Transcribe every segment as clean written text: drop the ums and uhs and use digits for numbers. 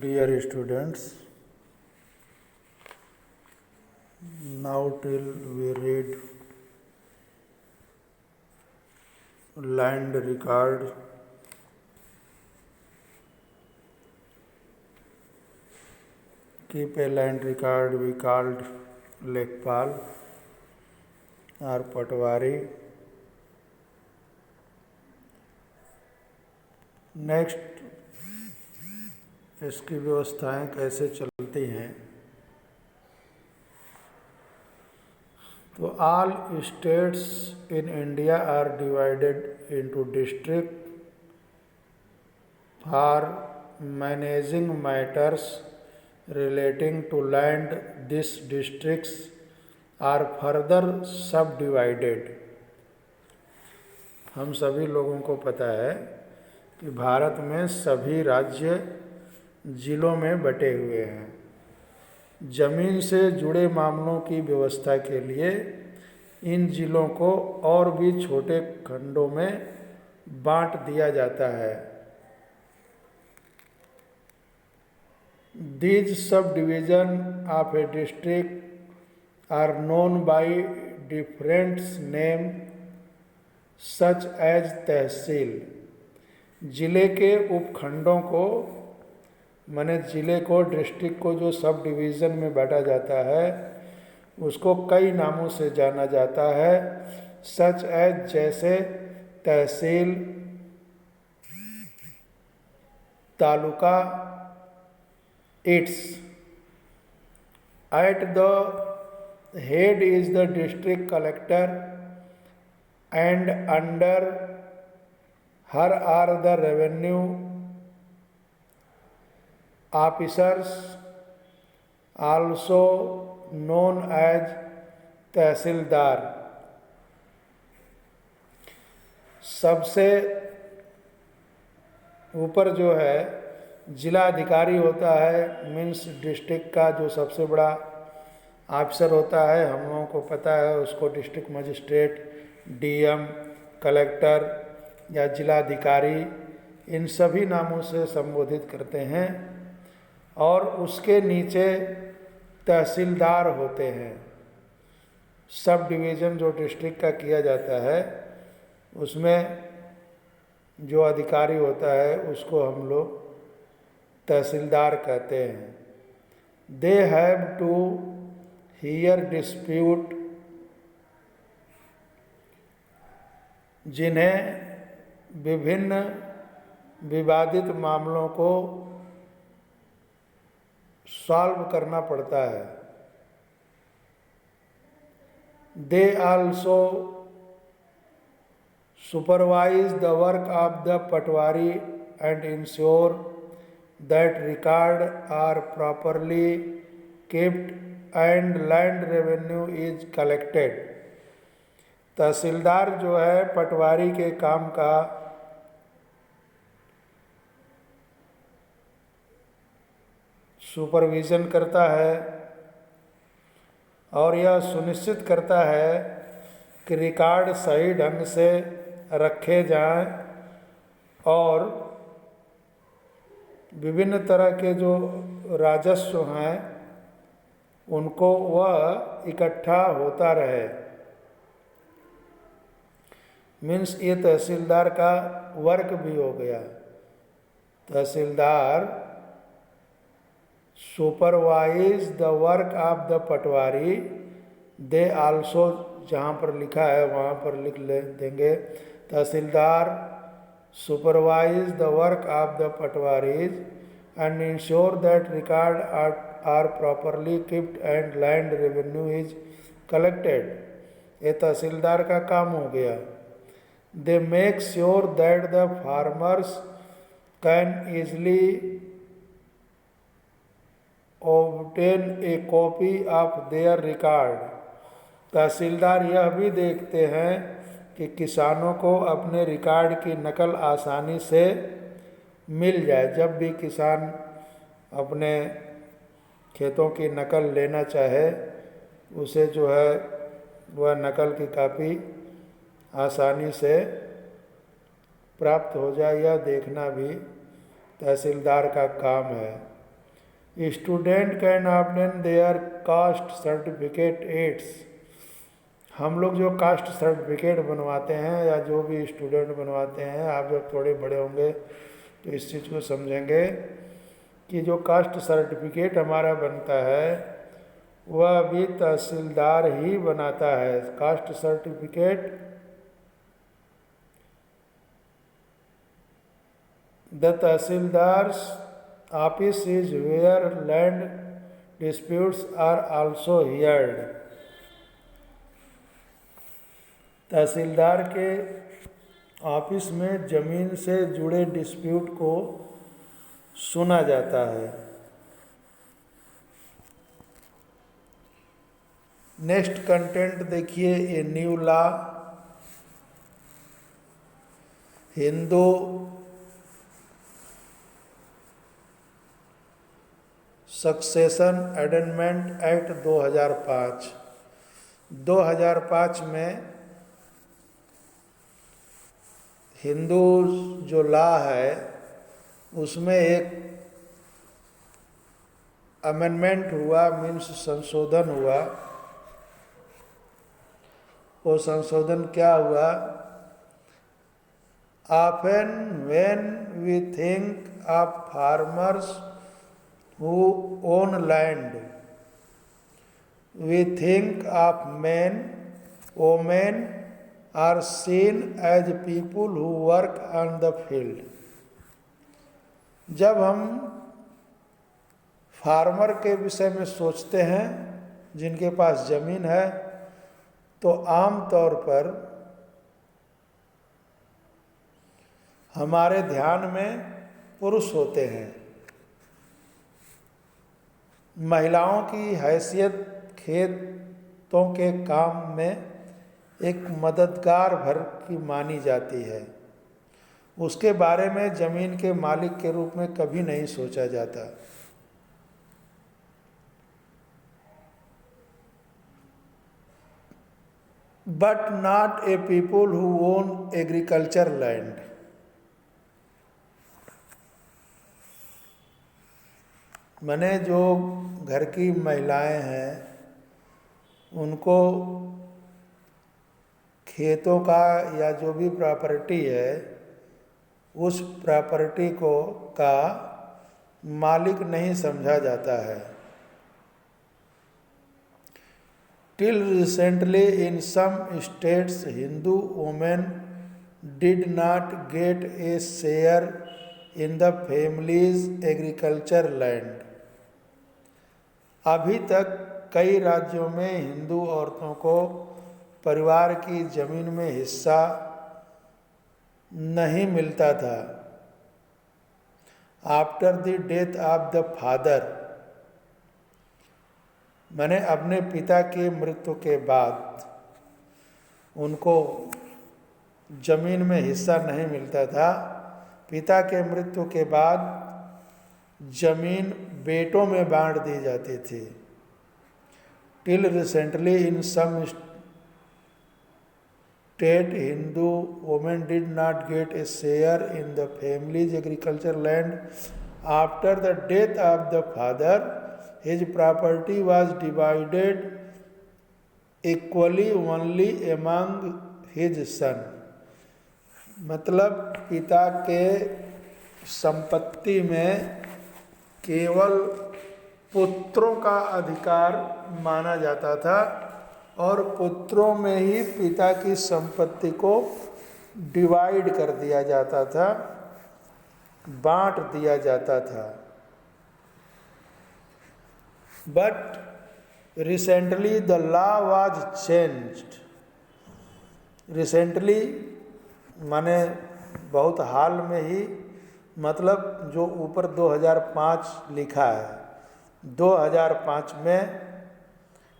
Dear students, now till we read land record. Keep a land record we called Lekpal or Patwari. Next इसकी व्यवस्थाएं कैसे चलती हैं। तो all states in India are divided into district for managing matters relating to land. This districts are further subdivided. हम सभी लोगों को पता है कि भारत में सभी राज्य जिलों में बटे हुए हैं। जमीन से जुड़े मामलों की व्यवस्था के लिए इन जिलों को और भी छोटे खंडों में बांट दिया जाता है। These subdivision of a district are known by different names such as तहसील। जिले के उपखंडों को माने जिले को डिस्ट्रिक्ट को जो सब डिवीज़न में बांटा जाता है उसको कई नामों से जाना जाता है। सच एज जैसे tehsil, taluka. It's at the head is the district collector and under her are the revenue officers also known as tehsildar. सबसे ऊपर जो है जिला अधिकारी होता है, मीन्स डिस्ट्रिक्ट का जो सबसे बड़ा ऑफिसर होता है, हम लोगों को पता है उसको डिस्ट्रिक्ट मजिस्ट्रेट, डीएम, कलेक्टर या जिलाधिकारी इन सभी नामों से संबोधित करते हैं। और उसके नीचे तहसीलदार होते हैं। सब डिवीज़न जो डिस्ट्रिक्ट का किया जाता है उसमें जो अधिकारी होता है उसको हम लोग तहसीलदार कहते हैं। They have to hear dispute, जिन्हें विभिन्न विवादित मामलों को सॉल्व करना पड़ता है। They also supervise the work of the patwari and ensure that record are properly kept and land revenue is collected. Tehsildar जो है पटवारी के काम का सुपरविज़न करता है और यह सुनिश्चित करता है कि रिकॉर्ड सही ढंग से रखे जाएं और विभिन्न तरह के जो राजस्व हैं उनको वह इकट्ठा होता रहे। मीन्स ये तहसीलदार का वर्क भी हो गया। Tehsildar supervise the work of the patwari. They also, जहाँ पर लिखा है वहाँ पर लिख ले देंगे tehsildar supervise the work of the patwaris and ensure that record are properly keeped and land revenue is collected. ये तहसीलदार का काम हो गया। They make sure that the farmers can easily obtain a copy of their record। Tehsildar यह भी देखते हैं कि किसानों को अपने रिकॉर्ड की नकल आसानी से मिल जाए। जब भी किसान अपने खेतों की नकल लेना चाहे उसे जो है वह नकल की कापी आसानी से प्राप्त हो जाए, यह देखना भी तहसीलदार का काम है। Student can obtain their caste certificate aids. हम लोग जो कास्ट सर्टिफिकेट बनवाते हैं या जो भी स्टूडेंट बनवाते हैं, आप जब थोड़े बड़े होंगे तो इस चीज़ को समझेंगे कि जो कास्ट सर्टिफिकेट हमारा बनता है वह भी तहसीलदार ही बनाता है। Caste certificate the tehsildars office is where land disputes are also heard. Tehsildar के ऑफिस में ज़मीन से जुड़े डिस्प्यूट को सुना जाता है। नेक्स्ट कंटेंट देखिए, a new law Hindu succession amendment act 2005। 2005 में हिंदू जो लॉ है उसमें एक अमेंडमेंट हुआ, मीन्स संशोधन हुआ। वो संशोधन क्या हुआ? Often when we think of farmers who own land, we think of men, women are seen as people who work on the field। जब हम फार्मर के विषय में सोचते हैं जिनके पास ज़मीन है, तो आम तौर पर हमारे ध्यान में पुरुष होते हैं। महिलाओं की हैसियत खेतों के काम में एक मददगार भर की मानी जाती है। उसके बारे में ज़मीन के मालिक के रूप में कभी नहीं सोचा जाता। But not a people who own agriculture land. माने जो घर की महिलाएं हैं उनको खेतों का या जो भी प्रॉपर्टी है उस प्रॉपर्टी को का मालिक नहीं समझा जाता है। Till recently in some states Hindu women did not get a share in the family's agriculture land. अभी तक कई राज्यों में हिंदू औरतों को परिवार की जमीन में हिस्सा नहीं मिलता था। After the death of the father, मैंने अपने पिता के मृत्यु के बाद उनको जमीन में हिस्सा नहीं मिलता था। पिता के मृत्यु के बाद जमीन बेटों में बांट दी जाती थी। Till recently in some state Hindu women did not get a share in the family's agriculture land. After the death of the father his property was divided equally only among his son. मतलब पिता के संपत्ति में केवल पुत्रों का अधिकार माना जाता था और पुत्रों में ही पिता की संपत्ति को डिवाइड कर दिया जाता था, बांट दिया जाता था। But recently the law was changed. Recently माने बहुत हाल में ही, मतलब जो ऊपर 2005 लिखा है, 2005 में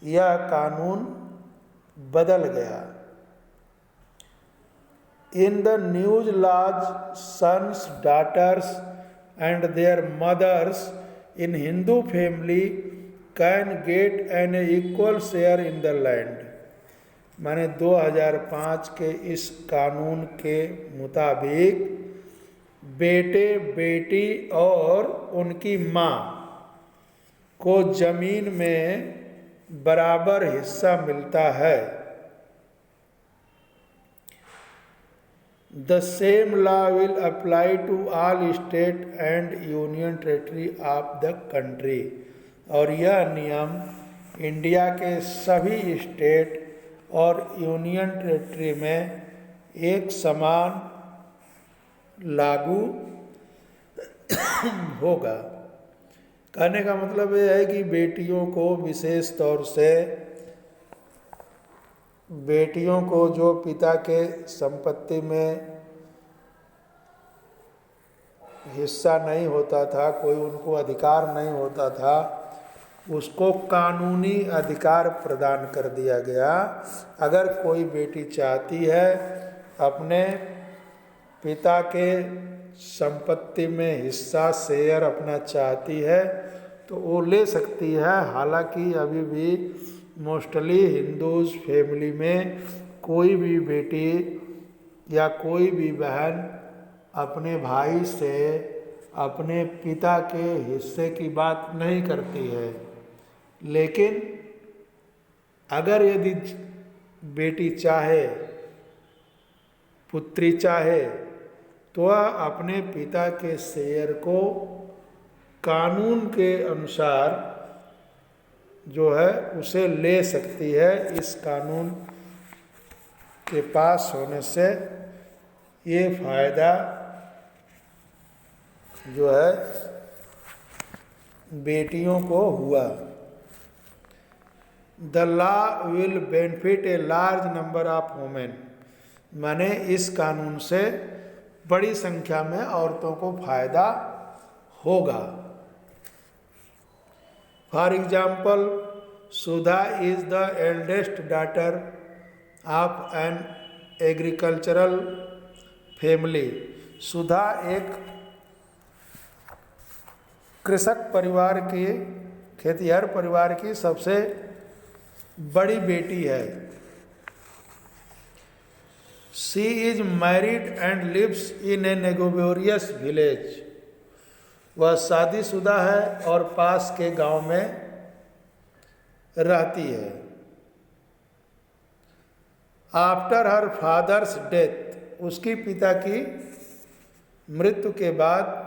यह कानून बदल गया। In the news laws sons daughters and their mothers in Hindu family can get an equal share in the land. माने 2005 के इस कानून के मुताबिक बेटे बेटी और उनकी माँ को जमीन में बराबर हिस्सा मिलता है। The same law will apply to all state and union territory of the country। और यह नियम इंडिया के सभी स्टेट और यूनियन टेरिटरी में एक समान लागू होगा। कहने का मतलब यह है कि बेटियों को विशेष तौर से बेटियों को जो पिता के संपत्ति में हिस्सा नहीं होता था, कोई उनको अधिकार नहीं होता था, उसको कानूनी अधिकार प्रदान कर दिया गया। अगर कोई बेटी चाहती है अपने पिता के संपत्ति में हिस्सा शेयर अपना चाहती है तो वो ले सकती है। हालांकि अभी भी मोस्टली हिंदूज फैमिली में कोई भी बेटी या कोई भी बहन अपने भाई से अपने पिता के हिस्से की बात नहीं करती है। लेकिन अगर यदि बेटी चाहे, पुत्री चाहे, तो वह अपने पिता के शेयर को कानून के अनुसार जो है उसे ले सकती है। इस कानून के पास होने से ये फायदा जो है बेटियों को हुआ। The law will benefit a large number of women. माने इस कानून से बड़ी संख्या में औरतों को फायदा होगा। For example, Sudha is the eldest daughter of an agricultural family. Sudha एक कृषक परिवार की, खेतिहर परिवार की सबसे बड़ी बेटी है। She is married and lives in a नेगोबोरियस विलेज। वह शादीशुदा है और पास के गांव में रहती है। आफ्टर हर फादर्स डेथ, उसकी पिता की मृत्यु के बाद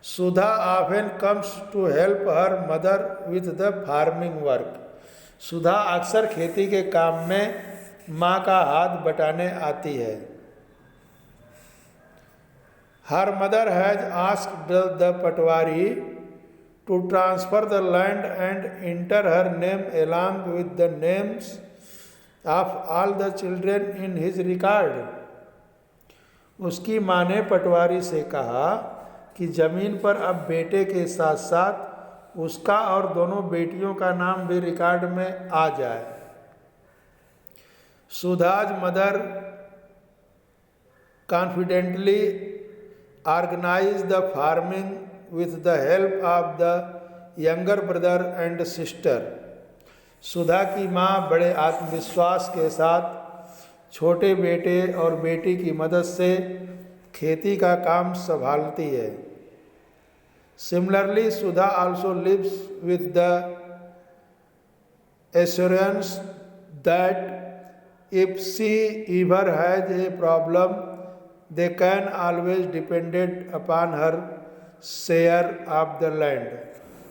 Sudha often comes to help her mother with the farming work. Sudha अक्सर खेती के काम में माँ का हाथ बटाने आती है। Her mother has asked the patwari to transfer the land and enter her name along with the names of all the children in his record। उसकी माँ ने पटवारी से कहा कि जमीन पर अब बेटे के साथ साथ उसका और दोनों बेटियों का नाम भी रिकॉर्ड में आ जाए। Sudha's mother confidently organize the farming with the help of the younger brother and sister। Sudha की माँ बड़े आत्मविश्वास के साथ छोटे बेटे और बेटी की मदद से खेती का काम संभालती है। Similarly, Sudha also lives with the assurance that if she ever has a problem, they can always depend upon her share of the land.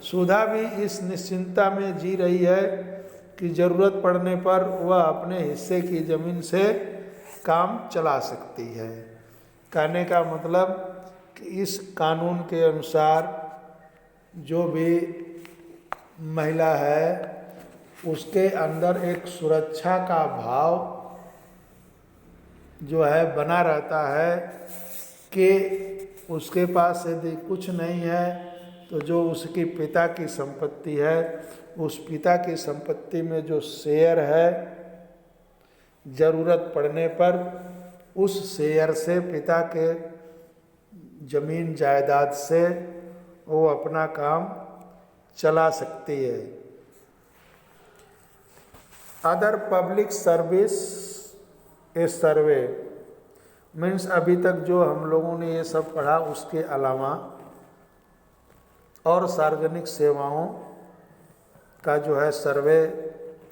Sudha भी इस निश्चिंता में जी रही है कि ज़रूरत पड़ने पर वह अपने हिस्से की ज़मीन से काम चला सकती है। कहने का मतलब कि इस कानून के अनुसार जो भी महिला है उसके अंदर एक सुरक्षा का भाव जो है बना रहता है कि उसके पास यदि कुछ नहीं है तो जो उसकी पिता की संपत्ति है, उस पिता की संपत्ति में जो शेयर है, ज़रूरत पड़ने पर उस शेयर से पिता के ज़मीन जायदाद से वो अपना काम चला सकती है। अदर पब्लिक सर्विस ए सर्वे मीन्स अभी तक जो हम लोगों ने ये सब पढ़ा उसके अलावा और सार्वजनिक सेवाओं का जो है सर्वे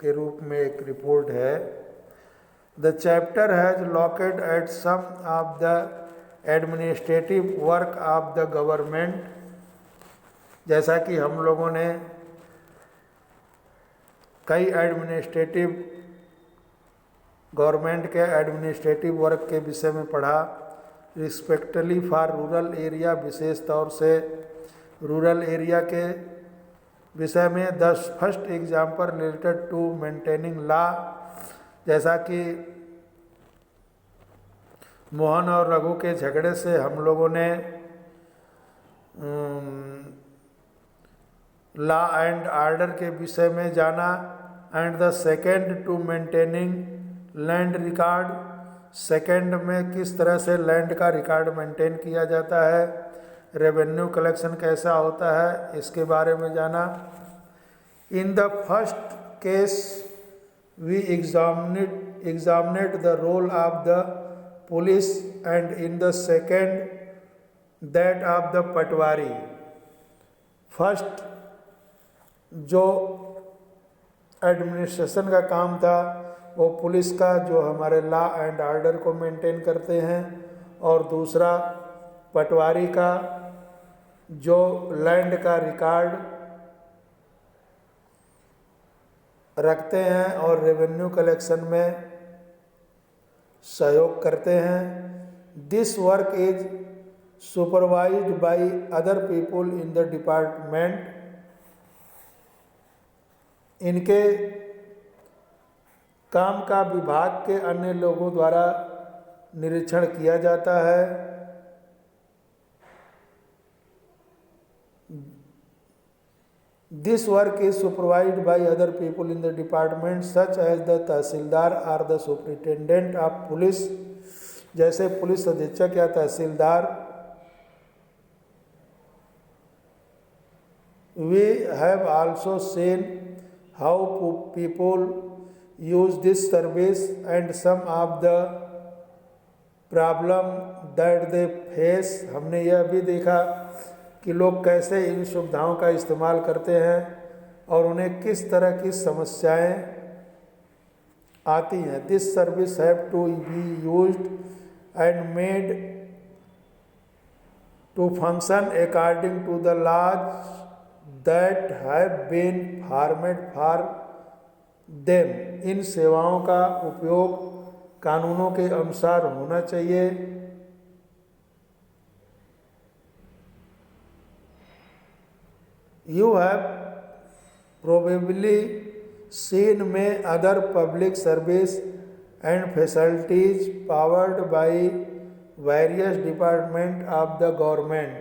के रूप में एक रिपोर्ट है। The chapter has looked at some of the administrative work of the government. जैसा कि हम लोगों ने कई गवर्नमेंट के एडमिनिस्ट्रेटिव वर्क के विषय में पढ़ा। रिस्पेक्टली फॉर रूरल एरिया, विशेष तौर से रूरल एरिया के विषय में। The first example related to maintaining law, जैसा कि मोहन और रघु के झगड़े से हम लोगों ने लॉ एंड ऑर्डर के विषय में जाना। And the second to maintaining land record, second में किस तरह से लैंड का रिकॉर्ड मेंटेन किया जाता है। रेवेन्यू कलेक्शन कैसा होता है, इसके बारे में जाना। In the first case we examined the role of the police and in the second that of the patwari. First जो एडमिनिस्ट्रेशन का काम था वो पुलिस का, जो हमारे लॉ एंड ऑर्डर को मेंटेन करते हैं, और दूसरा पटवारी का, जो लैंड का रिकॉर्ड रखते हैं और रेवेन्यू कलेक्शन में सहयोग करते हैं। This work is supervised by other people in the department. इनके काम का विभाग के अन्य लोगों द्वारा निरीक्षण किया जाता है। This work is supervised by other people in the department such as the tehsildar और द सुपरिटेंडेंट ऑफ पुलिस, जैसे पुलिस अधीक्षक या tehsildar. We have also seen how people use this service and some of the problem that they face। हमने यह भी देखा कि लोग कैसे इन सुविधाओं का इस्तेमाल करते हैं और उन्हें किस तरह की समस्याएं आती हैं। This service have to be used and made to function according to the laws that have been formed for them. इन सेवाओं का उपयोग कानूनों के अनुसार होना चाहिए। यू हैव प्रोबेबली सीन में other public service and facilities powered by various department of the government.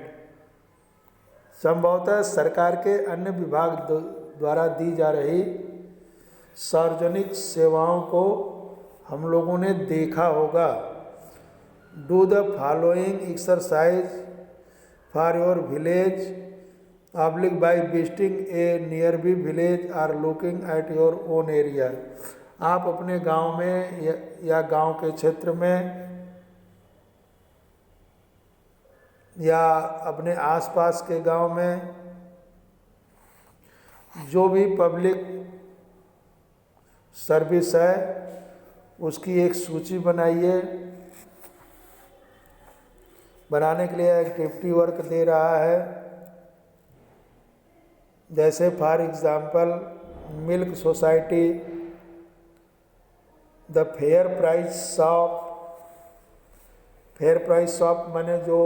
संभवतः सरकार के अन्य विभाग द्वारा दी जा रही सार्वजनिक सेवाओं को हम लोगों ने देखा होगा। Do the following exercise for your village oblique by visiting a nearby village और looking at your own area. आप अपने गांव में या गांव के क्षेत्र में या अपने आसपास के गांव में जो भी पब्लिक सर्विस है उसकी एक सूची बनाइए। बनाने के लिए एक्टिविटी वर्क दे रहा है, जैसे for example milk society, the fair price shop. Fair price shop माने जो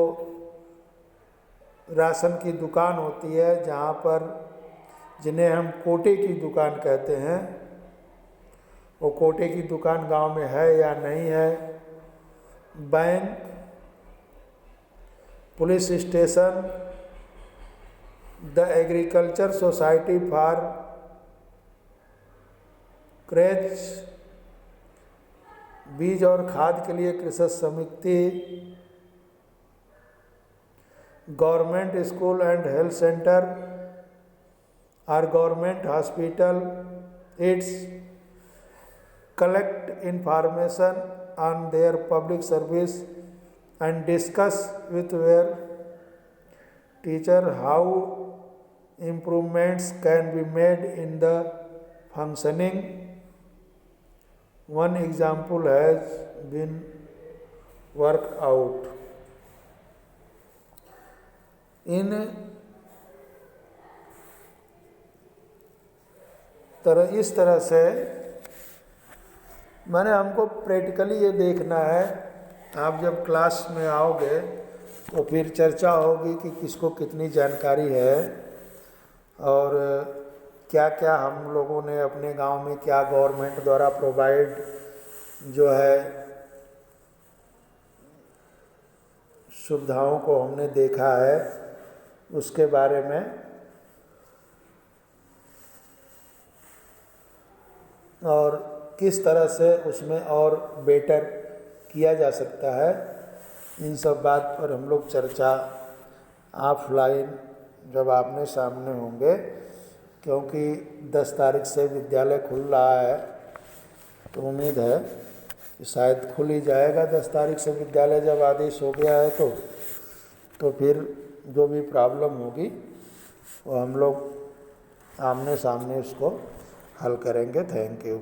राशन की दुकान होती है, जहाँ पर जिन्हें हम कोटे की दुकान कहते हैं, वो कोटे की दुकान गांव में है या नहीं है। Bank, police station, the agriculture society for creche, बीज और खाद के लिए कृषि समिति, government school and health centre और government hospital. It's collect information on their public service and discuss with their teacher how improvements can be made in the functioning. One example has been worked out. इस तरह से माने हमको practically ये देखना है। आप जब क्लास में आओगे तो फिर चर्चा होगी कि किसको कितनी जानकारी है और क्या क्या हम लोगों ने अपने गांव में क्या गवर्नमेंट द्वारा प्रोवाइड जो है सुविधाओं को हमने देखा है उसके बारे में, और किस तरह से उसमें और बेटर किया जा सकता है। इन सब बात पर हम लोग चर्चा ऑफलाइन जब आमने सामने होंगे, क्योंकि 10 तारीख से विद्यालय खुल रहा है तो उम्मीद है कि शायद खुल ही जाएगा। 10 तारीख से विद्यालय जब आदेश हो गया है तो फिर जो भी प्रॉब्लम होगी वो हम लोग आमने सामने उसको हल करेंगे। Thank you.